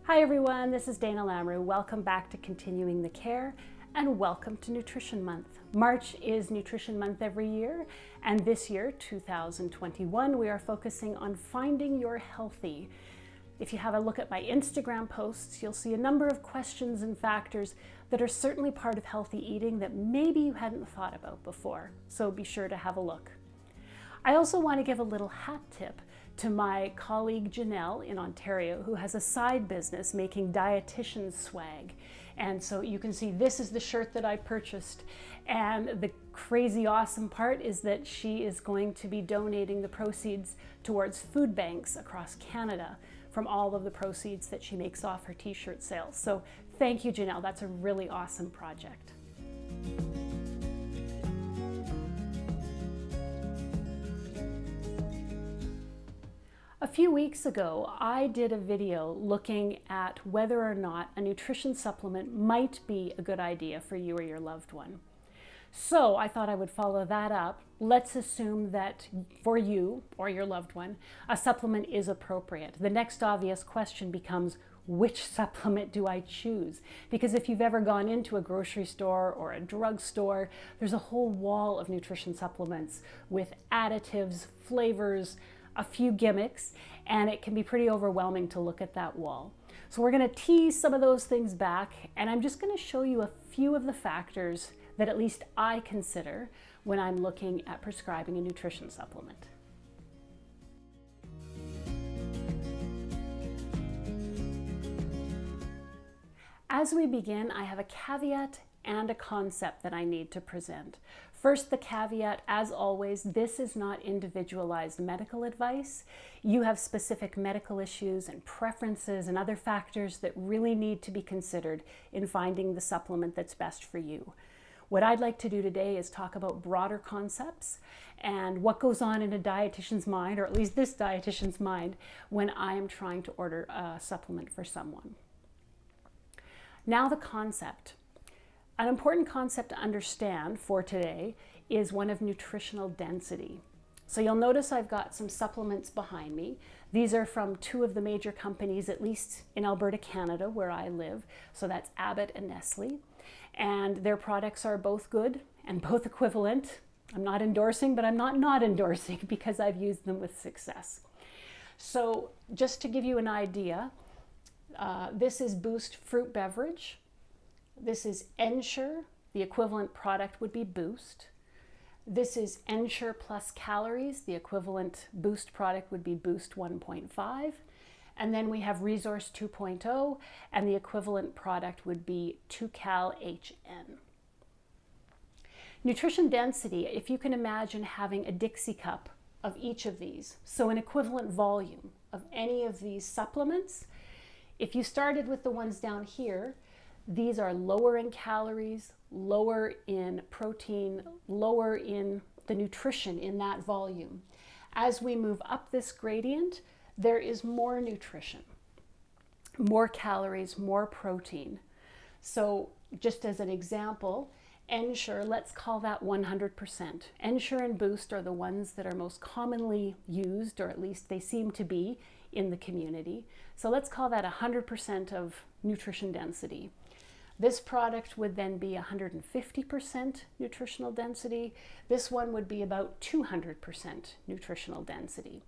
Hi everyone, this is Dana Lamru. Welcome back to Continuing the Care and welcome to Nutrition Month. March is Nutrition Month every year, and this year, 2021, we are focusing on finding your healthy. If you have a look at my Instagram posts, you'll see a number of questions and factors that are certainly part of healthy eating that maybe you hadn't thought about before, so be sure to have a look. I also want to give a little hat tip to my colleague Jenelle in Ontario, who has a side business making dietitian swag. And so you can see this is the shirt that I purchased. And the crazy awesome part is that she is going to be donating the proceeds towards food banks across Canada from all of the proceeds that she makes off her t-shirt sales. So thank you, Jenelle. That's a really awesome project. A few weeks ago, I did a video looking at whether or not a nutrition supplement might be a good idea for you or your loved one. So I thought I would follow that up. Let's assume that for you or your loved one, a supplement is appropriate. The next obvious question becomes, which supplement do I choose? Because if you've ever gone into a grocery store or a drugstore, there's a whole wall of nutrition supplements with additives, flavors, a few gimmicks, and it can be pretty overwhelming to look at that wall. So we're going to tease some of those things back, and I'm just going to show you a few of the factors that at least I consider when I'm looking at prescribing a nutrition supplement. As we begin, I have a caveat and a concept that I need to present. First, the caveat, as always, this is not individualized medical advice. You have specific medical issues and preferences and other factors that really need to be considered in finding the supplement that's best for you. What I'd like to do today is talk about broader concepts and what goes on in a dietitian's mind, or at least this dietitian's mind, when I am trying to order a supplement for someone. Now the concept. An important concept to understand for today is one of nutritional density. So you'll notice I've got some supplements behind me. These are from two of the major companies, at least in Alberta, Canada, where I live. So that's Abbott and Nestle. And their products are both good and both equivalent. I'm not endorsing, but I'm not endorsing because I've used them with success. So just to give you an idea, this is Boost Fruit Beverage. This is Ensure, the equivalent product would be Boost. This is Ensure Plus Calories, the equivalent Boost product would be Boost 1.5. And then we have Resource 2.0, and the equivalent product would be 2Cal HN. Nutrition density, if you can imagine having a Dixie cup of each of these, so an equivalent volume of any of these supplements. If you started with the ones down here, these are lower in calories, lower in protein, lower in the nutrition in that volume. As we move up this gradient, there is more nutrition, more calories, more protein. So just as an example, Ensure, let's call that 100%. Ensure and Boost are the ones that are most commonly used, or at least they seem to be in the community. So let's call that 100% of nutrition density. This product would then be 150% nutritional density. This one would be about 200% nutritional density.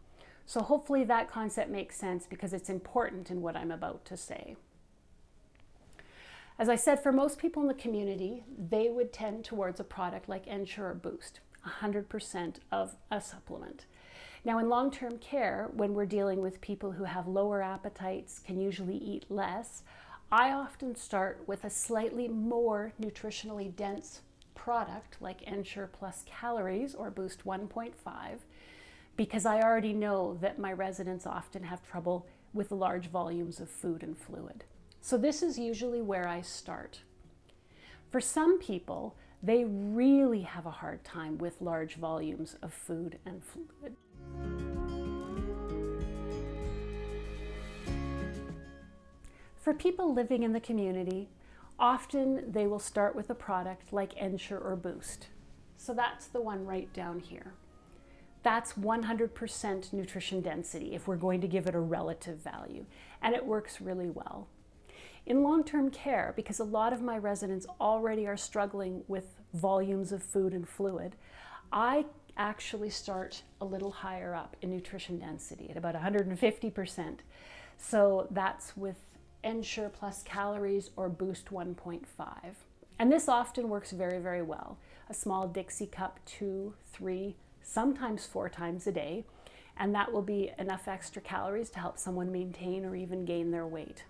So hopefully that concept makes sense because it's important in what I'm about to say. As I said, for most people in the community, they would tend towards a product like Ensure or Boost, 100% of a supplement. Now in long-term care, when we're dealing with people who have lower appetites, can usually eat less, I often start with a slightly more nutritionally dense product like Ensure Plus Calories or Boost 1.5 because I already know that my residents often have trouble with large volumes of food and fluid. So this is usually where I start. For some people, they really have a hard time with large volumes of food and fluid. For people living in the community, often they will start with a product like Ensure or Boost. So that's the one right down here. That's 100% nutrition density if we're going to give it a relative value, and it works really well. In long-term care, because a lot of my residents already are struggling with volumes of food and fluid, I actually start a little higher up in nutrition density at about 150%. So that's with Ensure Plus Calories or Boost 1.5. And this often works very, very well. A small Dixie cup 2, 3, sometimes 4 times a day, and that will be enough extra calories to help someone maintain or even gain their weight.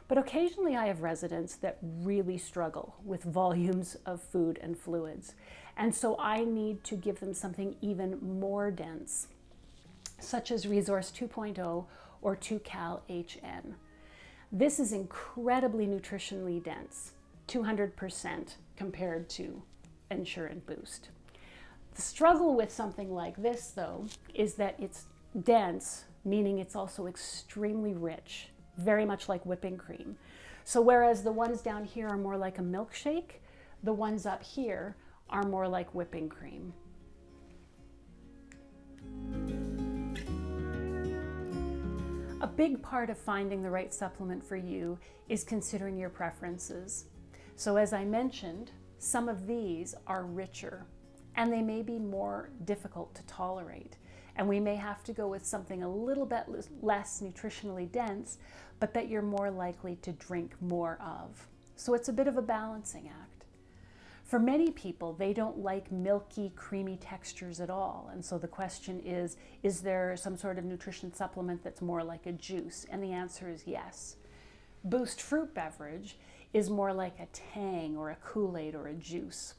But occasionally I have residents that really struggle with volumes of food and fluids, and so I need to give them something even more dense, such as Resource 2.0 or 2Cal-HN. This is incredibly nutritionally dense, 200% compared to Ensure and Boost. The struggle with something like this, though, is that it's dense, meaning it's also extremely rich, very much like whipping cream. So whereas the ones down here are more like a milkshake, the ones up here are more like whipping cream. A big part of finding the right supplement for you is considering your preferences. So as I mentioned, some of these are richer and they may be more difficult to tolerate. And we may have to go with something a little bit less nutritionally dense, but that you're more likely to drink more of. So it's a bit of a balancing act. For many people, they don't like milky, creamy textures at all. And so the question is there some sort of nutrition supplement that's more like a juice? And the answer is yes. Boost Fruit Beverage is more like a Tang or a Kool-Aid or a juice.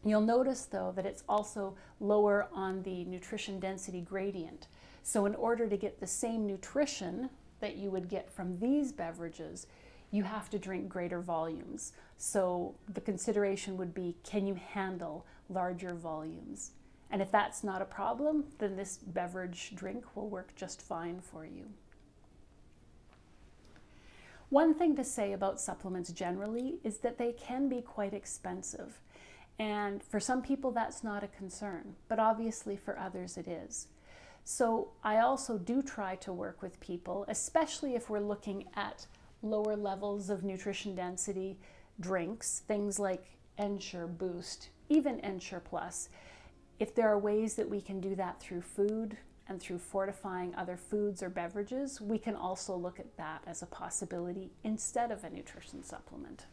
You'll notice, though, that it's also lower on the nutrition density gradient. So in order to get the same nutrition that you would get from these beverages, you have to drink greater volumes. So the consideration would be, can you handle larger volumes? And if that's not a problem, then this beverage drink will work just fine for you. One thing to say about supplements generally is that they can be quite expensive. And for some people that's not a concern, but obviously for others it is. So I also do try to work with people, especially if we're looking at lower levels of nutrition density drinks, things like Ensure Boost, even Ensure Plus. If there are ways that we can do that through food and through fortifying other foods or beverages, we can also look at that as a possibility instead of a nutrition supplement.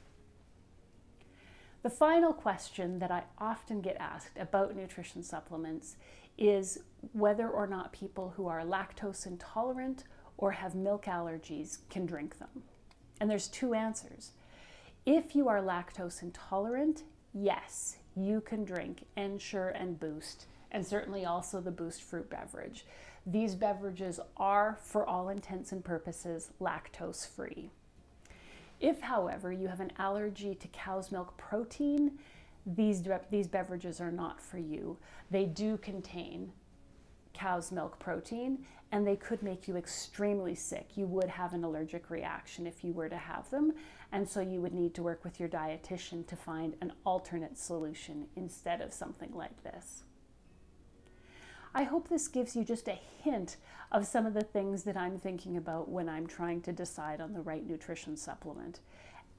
The final question that I often get asked about nutrition supplements is whether or not people who are lactose intolerant or have milk allergies can drink them. And there's 2 answers. If you are lactose intolerant, yes, you can drink Ensure and Boost, and certainly also the Boost Fruit Beverage. These beverages are, for all intents and purposes, lactose free. If, however, you have an allergy to cow's milk protein, these beverages are not for you. They do contain cow's milk protein, and they could make you extremely sick. You would have an allergic reaction if you were to have them, and so you would need to work with your dietitian to find an alternate solution instead of something like this. I hope this gives you just a hint of some of the things that I'm thinking about when I'm trying to decide on the right nutrition supplement.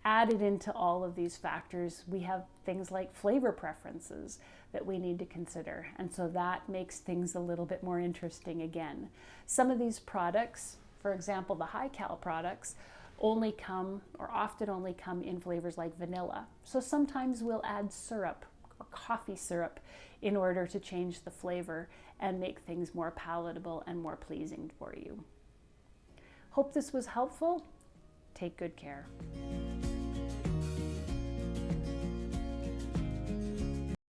Added into all of these factors, we have things like flavor preferences that we need to consider, and so that makes things a little bit more interesting again. Some of these products, for example, the high-cal products, often only come in flavors like vanilla. So sometimes we'll add syrup or coffee syrup in order to change the flavor and make things more palatable and more pleasing for you. Hope this was helpful. Take good care.